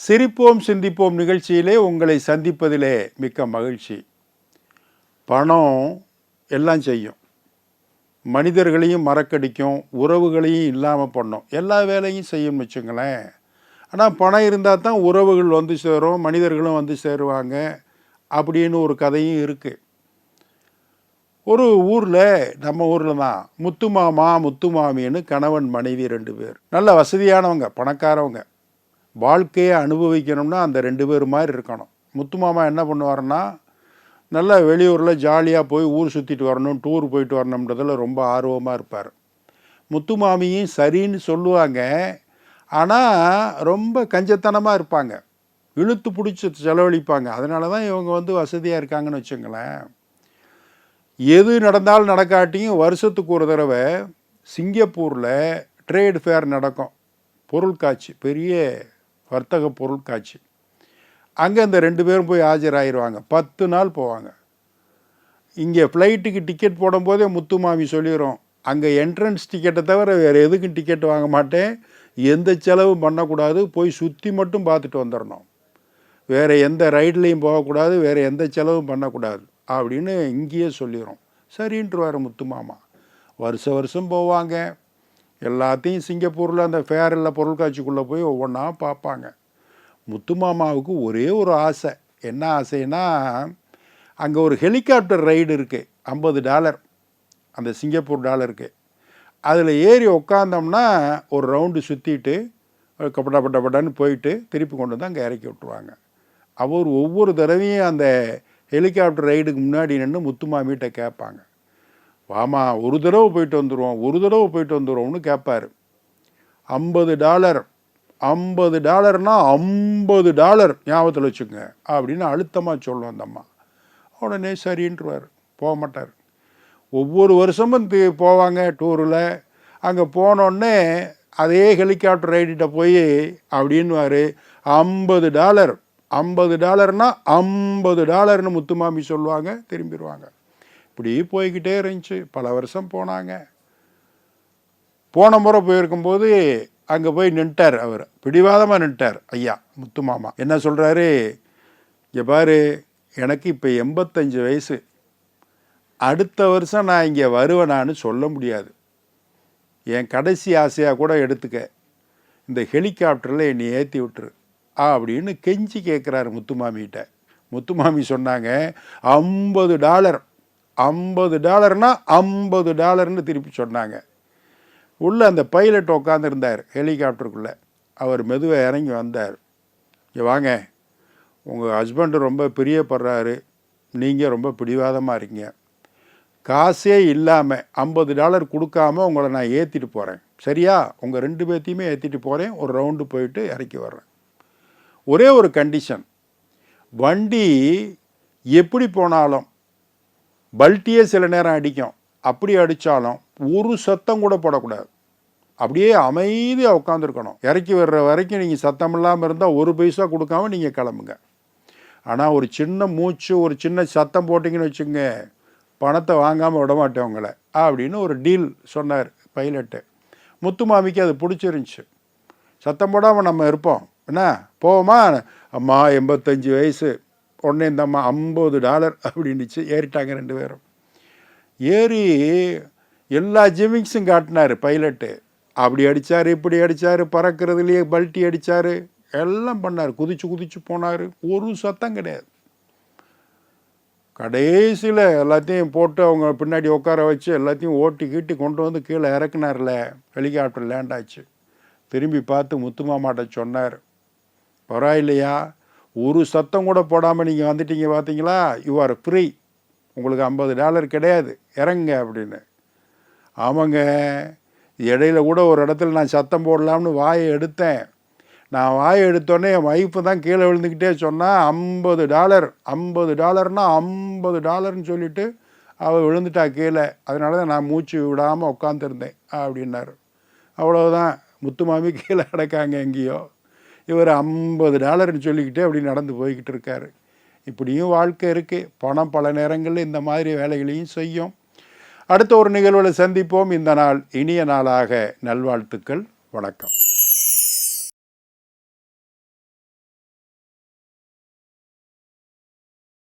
சிரிப்போம் சிந்திப்போம் நிகழ்ச்சியிலே உங்களை சந்திப்பதிலே மிக்க மகிழ்ச்சி. பணம் எல்லாம் செய்யும், மனிதர்களையும் மறக்கடிக்கும், உறவுகளையும் இல்லாமல் பண்ணும், எல்லா வேலையும் செய்யும்னு வச்சுங்களேன். ஆனால் பணம் இருந்தால் தான் உறவுகள் வந்து சேரும், மனிதர்களும் வந்து சேருவாங்க அப்படின்னு ஒரு கதையும் இருக்குது. ஒரு ஊரில், நம்ம ஊரில் தான், முத்து மாமா முத்து மாமின்னு கணவன் மனைவி 2 பேர். நல்ல வசதியானவங்க, பணக்காரவங்க. வாழ்க்கையை அனுபவிக்கணும்னா அந்த 2 பேர் மாதிரி இருக்கணும். முத்து மாமா என்ன பண்ணுவார்னா, நல்லா வெளியூரில் ஜாலியாக போய் ஊர் சுற்றிட்டு வரணும், டூர் போயிட்டு வரணுன்றதில் ரொம்ப ஆர்வமாக இருப்பார். முத்து மாமியும் சரின்னு சொல்லுவாங்க, ஆனால் ரொம்ப கஞ்சத்தனமாக இருப்பாங்க, இழுத்து பிடிச்சி செலவழிப்பாங்க. அதனால தான் இவங்க வந்து வசதியாக இருக்காங்கன்னு வச்சுங்களேன். எது நடந்தாலும் நடக்காட்டியும் வருஷத்துக்கு ஒரு தடவை சிங்கப்பூரில் ட்ரேட் ஃபேர் நடக்கும், பொருட்காட்சி, பெரிய வர்த்தக பொருட்காட்சி. அங்கே இந்த 2 பேரும் போய் ஆஜராகிடுவாங்க. 10 நாள் போவாங்க. இங்கே ஃப்ளைட்டுக்கு டிக்கெட் போடும்போதே முத்து மாமி சொல்லிடும், அங்கே என்ட்ரன்ஸ் டிக்கெட்டை தவிர வேறு எதுக்கும் டிக்கெட் வாங்க மாட்டேன், எந்த செலவும் பண்ணக்கூடாது, போய் சுற்றி மட்டும் பார்த்துட்டு வந்துடணும், வேறு எந்த ரைட்லேயும் போகக்கூடாது, வேறு எந்த செலவும் பண்ணக்கூடாது அப்படின்னு இங்கேயே சொல்லிடும். சரின்ட்டுருவார் முத்து மாமா. வருஷம் போவாங்க. எல்லாத்தையும் சிங்கப்பூரில் அந்த ஃபேரில் பொருட்காட்சிக்குள்ளே போய் ஒவ்வொன்றா பார்ப்பாங்க. முத்து மாமாவுக்கு ஒரே ஒரு ஆசை. என்ன ஆசைன்னா, அங்கே ஒரு ஹெலிகாப்டர் ரைடு இருக்குது, $50, அந்த சிங்கப்பூர் டாலருக்கு. அதில் ஏறி உக்காந்தோம்னா ஒரு ரவுண்டு சுற்றிட்டு கப்படான்னு போயிட்டு திருப்பி கொண்டு வந்து அங்கே இறக்கி விட்டுருவாங்க. அவர் ஒவ்வொரு தடவையும் அந்த ஹெலிகாப்டர் ரைடுக்கு முன்னாடி நின்று முத்து மாமிகிட்ட கேட்பாங்க, வாமா ஒரு தடவை போயிட்டு வந்துடுவோம், ஒரு தடவை போயிட்டு வந்துடுவோம்னு கேட்பார். $50, $50னா $50 ஞாபகத்தில் வச்சுக்கோங்க அப்படின்னு அழுத்தமாக சொல்லுவோம் அந்த அம்மா. உடனே சரின்ட்டுருவார், போக மாட்டார். ஒவ்வொரு வருஷமும் போவாங்க டூரில். அங்கே போனோடனே அதே ஹெலிகாப்டர் ரைடிட்ட போய் அப்படின்வார், $50, $50னா $50ன்னு முத்துமாமி சொல்லுவாங்க, திரும்பிடுவாங்க. இப்படி போய்கிட்டே இருந்துச்சு. பல வருஷம் போனாங்க. போன முறை போயிருக்கும்போது அங்கே போய் நின்ட்டார். அவர் பிடிவாதமாக நின்ட்டார் ஐயா முத்து மாமா. என்ன சொல்கிறாரு, இங்கே பாரு, எனக்கு இப்போ 85 வயசு, அடுத்த வருஷம் நான் இங்கே வருவேனான்னு சொல்ல முடியாது, என் கடைசி ஆசையாக கூட எடுத்துக்க, இந்த ஹெலிகாப்டரில் என்னை ஏற்றி விட்டுரு அப்படின்னு கெஞ்சி கேட்குறாரு முத்துமாமிகிட்ட. முத்துமாமி சொன்னாங்க, $50, $50னா $50ன்னு திருப்பி சொன்னாங்க. உள்ளே அந்த பைலட் உட்காந்துருந்தார் ஹெலிகாப்டருக்குள்ளே. அவர் மெதுவாக இறங்கி வந்தார். இங்கே வாங்க, உங்கள் ஹஸ்பண்டு ரொம்ப பிரியப்படுறாரு, நீங்கள் ரொம்ப பிடிவாதமாக இருக்கீங்க, காசே இல்லாமல் $50 கொடுக்காம உங்களை நான் ஏற்றிட்டு போகிறேன், சரியா? உங்கள் 2 பேர்த்தையுமே ஏற்றிட்டு போகிறேன், ஒரு ரவுண்டு போயிட்டு இறக்கி வர்றேன். ஒரே ஒரு கண்டிஷன், வண்டி எப்படி போனாலும் பல்ட்டியே சில நேரம் அடிக்கும், அப்படி அடித்தாலும் ஒரு சத்தம் கூட போடக்கூடாது, அப்படியே அமைதியாக உட்காந்துருக்கணும். இறக்கி வர்ற வரைக்கும் நீங்கள் சத்தம் இல்லாமல் இருந்தால் 1 பைசா கொடுக்காம நீங்கள் கிளம்புங்க. ஆனால் ஒரு சின்ன மூச்சு, ஒரு சின்ன சத்தம் போட்டிங்கன்னு வச்சுங்க, பணத்தை வாங்காமல் விட மாட்டேன் உங்களை அப்படின்னு ஒரு டீல் சொன்னார் பைலட்டு. முத்துமாமிக்கு அது பிடிச்சிருந்துச்சி. சத்தம் போடாமல் நம்ம இருப்போம், என்ன போவோமா, அம்மா 85 வயசு, உடனே இந்த அம்மா $50 அப்படின்னுச்சு. ஏறிட்டாங்க 2 பேரும். ஏறி எல்லா ஜிமிங்ஸும் காட்டினார் பைலட்டு. அப்படி அடித்தார், இப்படி அடித்தார், பறக்கிறதுலையே பல்ட்டி அடித்தார், எல்லாம் பண்ணார், குதிச்சு போனார், ஒரு சத்தம் கிடையாது. கடைசியில் எல்லாத்தையும் போட்டு அவங்க பின்னாடி உட்கார வச்சு எல்லாத்தையும் ஓட்டி கீட்டி கொண்டு வந்து கீழே இறக்குனார்ல, ஹெலிகாப்டர் லேண்ட் ஆச்சு. திரும்பி பார்த்து முத்துமாமாட்ட சொன்னார், பரவாயில்லையா, ஒரு சத்தம் கூட போடாமல் நீங்கள் வந்துட்டீங்க பார்த்தீங்களா, யூ ஆர் ஃப்ரீ, உங்களுக்கு $50 கிடையாது, இறங்குங்க அப்படின்னு. ஆமாங்க, இடையில கூட ஒரு இடத்துல நான் சத்தம் போடலாம்னு வாயை எடுத்தேன், நான் வாயை எடுத்தோடனே என் வைஃபு தான் கீழே விழுந்துக்கிட்டே சொன்னால் $50, $50னா $50ன்னு சொல்லிவிட்டு அவள் விழுந்துட்டா கீழே, அதனால தான் நான் மூச்சு விடாமல் உட்காந்துருந்தேன் அப்படின்னாரு. அவ்வளோதான், முத்துமாமி கீழே கிடக்காங்க எங்கேயோ, இவர் $50ன்னு சொல்லிக்கிட்டே அப்படி நடந்து போய்கிட்டு இருக்காரு. இப்படியும் வாழ்க்கை இருக்குது. பணம் பல நேரங்களில் இந்த மாதிரி வேலைகளையும் செய்யும். அடுத்த ஒரு நிகழ்வில் சந்திப்போம். இந்த நாள் இனிய நாளாக நல்வாழ்த்துக்கள். வணக்கம்.